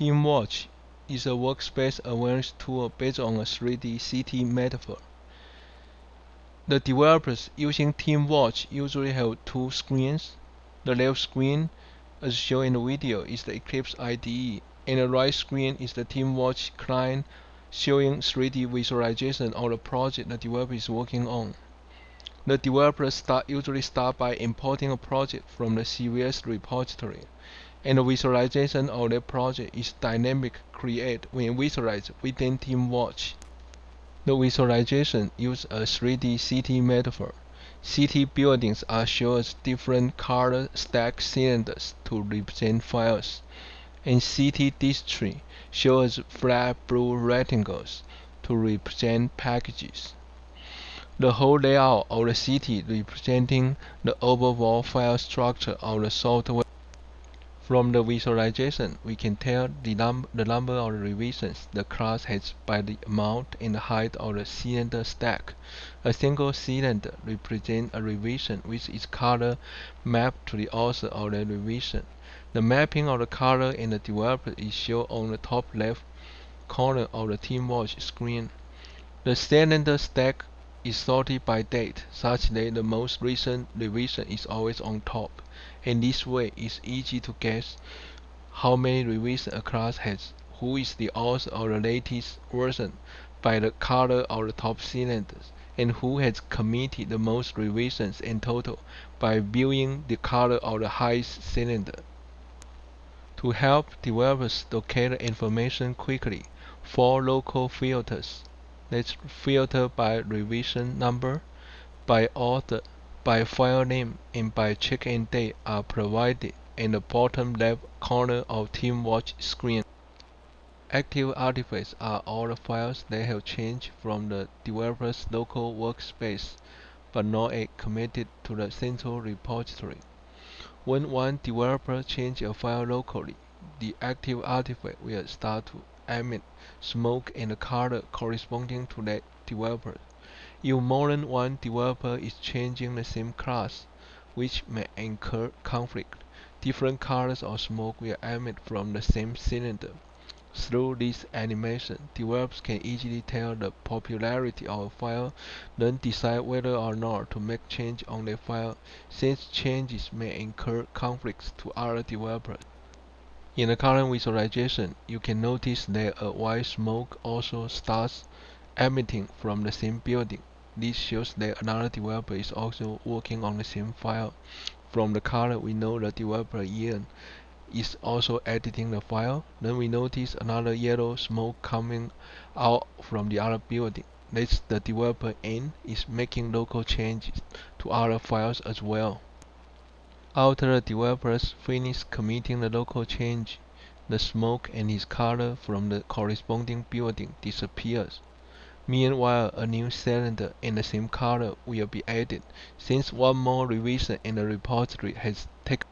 TeamWATCH is a workspace awareness tool based on a 3D city metaphor. The developers using TeamWATCH usually have two screens. The left screen, as shown in the video, is the Eclipse IDE, and the right screen is the TeamWATCH client showing 3D visualization of the project the developer is working on. The developers usually start by importing a project from the CVS repository, and the visualization of their project is dynamic created when visualized within TeamWATCH. The visualization uses a 3D city metaphor. City buildings are shown as different color stacked cylinders to represent files, and city district shown as flat blue rectangles to represent packages. The whole layout of the city representing the overall file structure of the software. From the visualization, we can tell the number of revisions the class has by the amount and the height of the cylinder stack. A single cylinder represents a revision with its color mapped to the author of the revision. The mapping of the color and the developer is shown on the top left corner of the TeamWATCH screen. The cylinder stack is sorted by date, such that the most recent revision is always on top, and this way it's easy to guess how many revisions a class has, who is the author of the latest version by the color of the top cylinders, and who has committed the most revisions in total by viewing the color of the highest cylinder. To help developers locate the information quickly, 4 local filters. Let's filter by revision number, by author, by file name, and by check-in date are provided in the bottom left corner of TeamWATCH screen. Active artifacts are all the files that have changed from the developer's local workspace, but not yet committed to the central repository. When one developer changes a file locally, the active artifact will start to emit smoke and color corresponding to that developer. If more than one developer is changing the same class, which may incur conflict, different colors of smoke will emit from the same cylinder. Through this animation, developers can easily tell the popularity of a file, then decide whether or not to make changes on the file, since changes may incur conflicts to other developers. In the current visualization, you can notice that a white smoke also starts emitting from the same building. This shows that another developer is also working on the same file. From the color, we know the developer Ian is also editing the file. Then we notice another yellow smoke coming out from the other building. That's the developer N is making local changes to other files as well. After the developers finish committing the local change, the smoke and its color from the corresponding building disappears. Meanwhile, a new cylinder in the same color will be added, since one more revision in the repository has taken.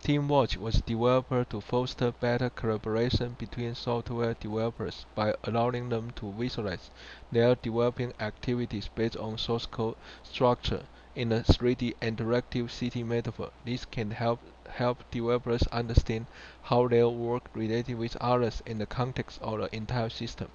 TeamWATCH was developed to foster better collaboration between software developers by allowing them to visualize their developing activities based on source code structure in a 3D interactive city metaphor. This can help developers understand how their work relates with others in the context of the entire system.